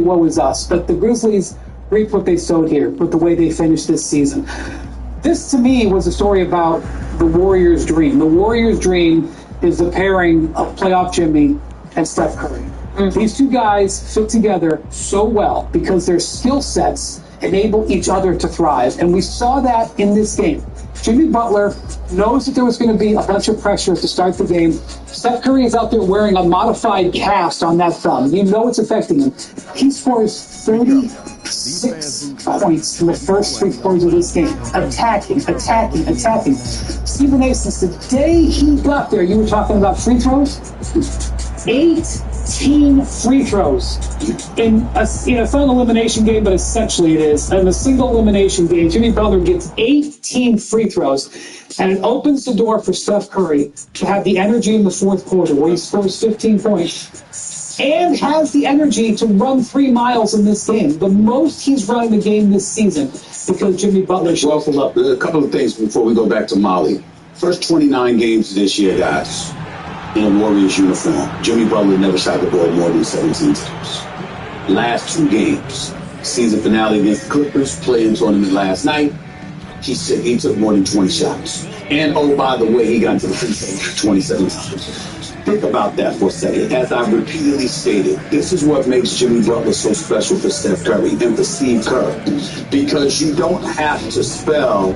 woe is us. But the Grizzlies reap what they sowed here with the way they finished this season. This, to me, was a story about the Warriors' dream. The Warriors' dream is the pairing of playoff Jimmy and Steph Curry. These two guys fit together so well because their skill sets enable each other to thrive. And we saw that in this game. Jimmy Butler knows that there was going to be a bunch of pressure to start the game. Steph Curry is out there wearing a modified cast on that thumb. You know it's affecting him. He scores 36 points in the first 3 quarters of this game. Attacking. Stephen A, since the day he got there, you were talking about free throws? 18 free throws in it's not an elimination game, but essentially it is. In a single elimination game, Jimmy Butler gets 18 free throws, and it opens the door for Steph Curry to have the energy in the fourth quarter where he scores 15 points and has the energy to run 3 miles in this game. The most he's run the game this season because Jimmy Butler shows up. A couple of things before we go back to Molly. First 29 games this year, guys, in a Warriors uniform. Jimmy Butler never shot the ball more than 17 times. Last 2 games, season finale against the Clippers, play-in tournament last night, he said he took more than 20 shots. And oh, by the way, he got into the free throw 27 times. Think about that for a second. As I've repeatedly stated, this is what makes Jimmy Butler so special for Steph Curry and for Steve Kerr. Because you don't have to spell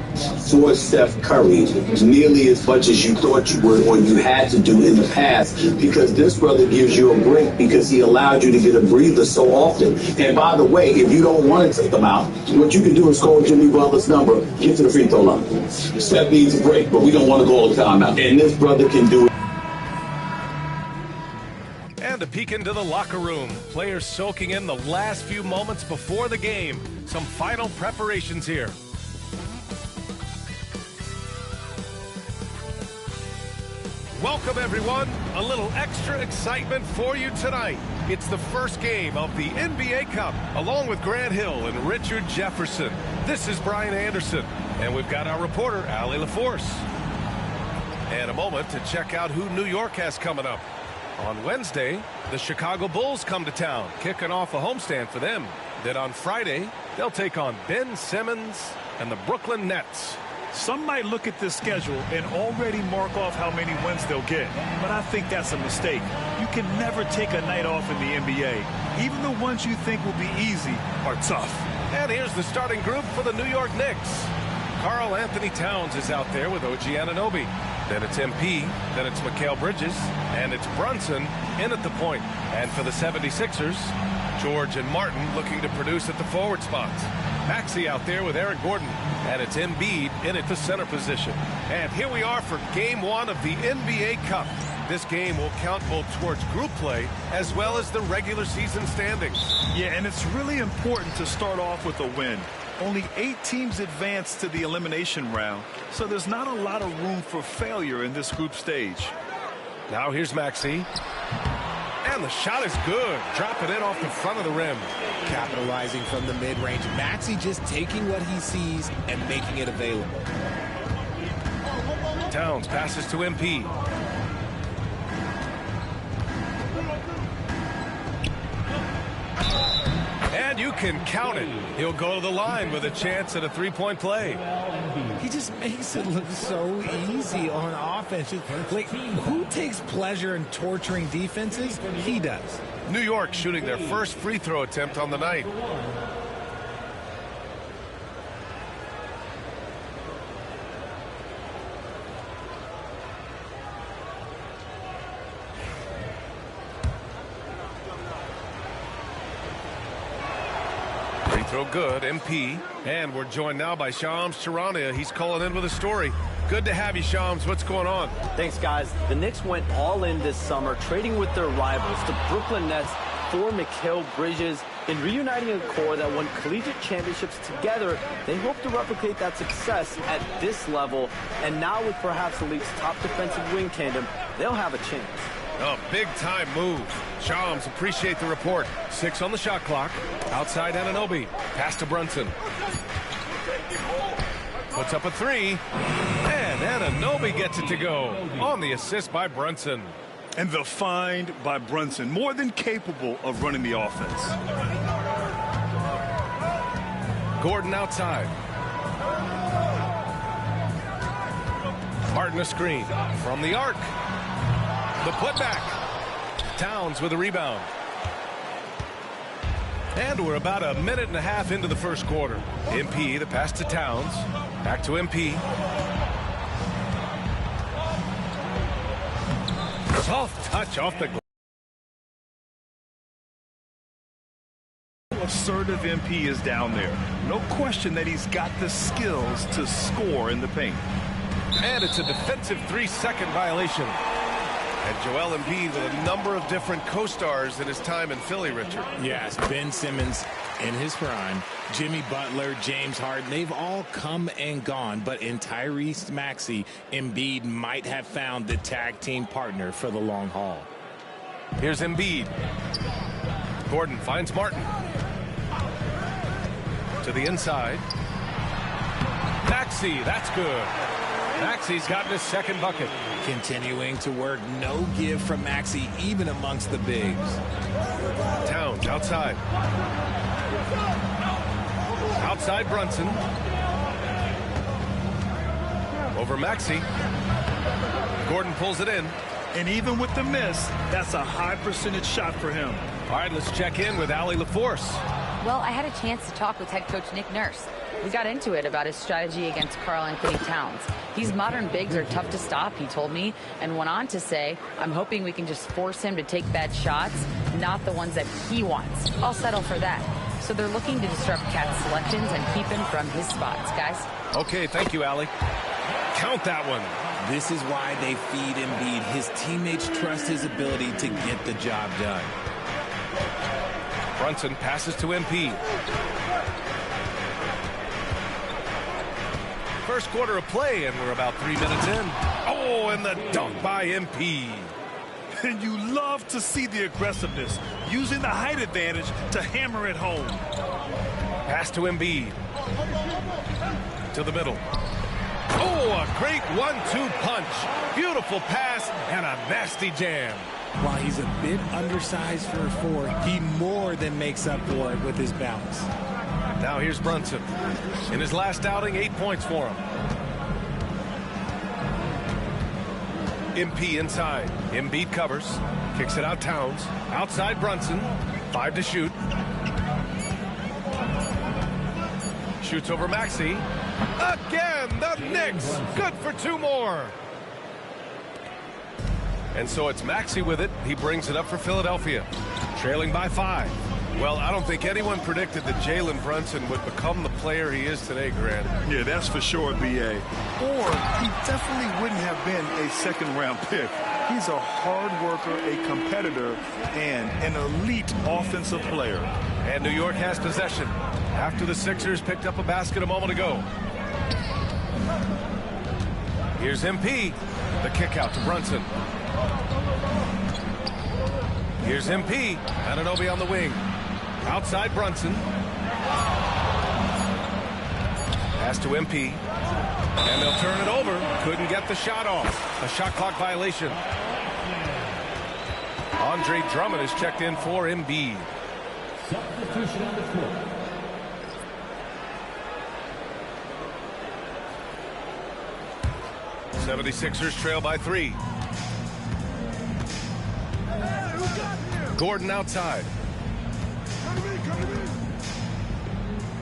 for Steph Curry nearly as much as you thought you would or you had to do in the past, because this brother gives you a break because he allowed you to get a breather so often. And by the way, if you don't want to take them out, what you can do is call Jimmy Butler's number, get to the free throw line. Steph needs a break, but we don't want to call the timeout. And this brother can do it. And a peek into the locker room. Players soaking in the last few moments before the game. Some final preparations here. Welcome, everyone. A little extra excitement for you tonight. It's the first game of the NBA Cup, along with Grant Hill and Richard Jefferson. This is Brian Anderson, and we've got our reporter, Allie LaForce. And a moment to check out who New York has coming up. On Wednesday, the Chicago Bulls come to town, kicking off a homestand for them. Then on Friday, they'll take on Ben Simmons and the Brooklyn Nets. Some might look at this schedule and already mark off how many wins they'll get, but I think that's a mistake. You can never take a night off in the NBA. Even the ones you think will be easy are tough. And here's the starting group for the New York Knicks. Karl Anthony Towns is out there with OG Anunoby. Then it's MP, then it's Mikal Bridges, and it's Brunson in at the point. And for the 76ers, George and Martin looking to produce at the forward spots. Maxey out there with Eric Gordon, and it's Embiid in at the center position. And here we are for Game 1 of the NBA Cup. This game will count both towards group play as well as the regular season standings. Yeah, and it's really important to start off with a win. Only 8 teams advance to the elimination round, so there's not a lot of room for failure in this group stage. Now here's Maxey. And the shot is good. Dropping it off the front of the rim. Capitalizing from the mid-range. Maxey just taking what he sees and making it available. Towns passes to MP. And you can count it. He'll go to the line with a chance at a three-point play. He just makes it look so easy on offense. Like, who takes pleasure in torturing defenses? He does. New York shooting their first free throw attempt on the night. Throw good, MP. And we're joined now by Shams Charania. He's calling in with a story. Good to have you, Shams. What's going on? Thanks, guys. The Knicks went all in this summer, trading with their rivals, the Brooklyn Nets, for Mikal Bridges. In reuniting a core that won collegiate championships together, they hope to replicate that success at this level. And now with perhaps the league's top defensive wing tandem, they'll have a chance. A big-time move. Shams, appreciate the report. 6 on the shot clock. Outside Anunoby. Pass to Brunson. Puts up a 3. And Anunoby gets it to go on the assist by Brunson. And the find by Brunson, more than capable of running the offense. Gordon outside. Martin a screen from the arc. The putback. Towns with a rebound. And we're about a minute and a half into the first quarter. MP, the pass to Towns. Back to MP. Soft touch off the glass. Assertive MP is down there. No question that he's got the skills to score in the paint. And it's a defensive 3-second violation. And Joel Embiid with a number of different co-stars in his time in Philly, Richard. Yes, Ben Simmons in his prime, Jimmy Butler, James Harden, they've all come and gone. But in Tyrese Maxey, Embiid might have found the tag team partner for the long haul. Here's Embiid. Gordon finds Martin. To the inside. Maxey, that's good. Maxey's gotten his second bucket. Continuing to work, no give from Maxey, even amongst the bigs. Towns outside. Outside Brunson. Over Maxey. Gordon pulls it in. And even with the miss, that's a high percentage shot for him. All right, let's check in with Allie LaForce. Well, I had a chance to talk with head coach Nick Nurse. We got into it about his strategy against Karl Anthony Towns. These modern bigs are tough to stop, he told me, and went on to say, I'm hoping we can just force him to take bad shots, not the ones that he wants. I'll settle for that. So they're looking to disrupt Cat's selections and keep him from his spots, guys. Okay, thank you, Allie. Count that one. This is why they feed Embiid. His teammates trust his ability to get the job done. Brunson passes to MP. First quarter of play, and we're about 3 minutes in. Oh, and the dunk by MP. And you love to see the aggressiveness, using the height advantage to hammer it home. Pass to Embiid. To the middle. Oh, a great 1-2 punch. Beautiful pass and a nasty jam. While he's a bit undersized for a 4, he more than makes up for it with his bounce. Now here's Brunson. In his last outing, 8 points for him. MP inside. Embiid covers. Kicks it out Towns. Outside Brunson. 5 to shoot. Shoots over Maxey. Again, the Knicks. Good for 2 more. And so it's Maxey with it. He brings it up for Philadelphia. Trailing by 5. Well, I don't think anyone predicted that Jalen Brunson would become the player he is today, Grant. Yeah, that's for sure, B.A. Or he definitely wouldn't have been a second-round pick. He's a hard worker, a competitor, and an elite offensive player. And New York has possession after the Sixers picked up a basket a moment ago. Here's MP. The kick out to Brunson. Here's MP. Anunoby on the wing. Outside Brunson. Pass to MP. And they'll turn it over. Couldn't get the shot off. A shot clock violation. Andre Drummond is checked in for Embiid. Substitution on the court. '76ers trail by 3. Gordon outside.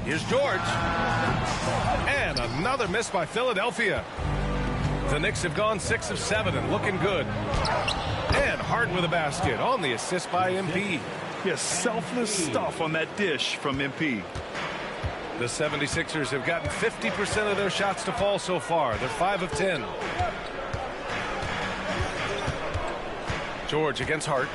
Here's George. And another miss by Philadelphia. The Knicks have gone 6 of 7 and looking good. And Harden with a basket on the assist by MP. Yes, selfless stuff on that dish from MP. The 76ers have gotten 50% of their shots to fall so far. They're 5 of 10. George against Hart.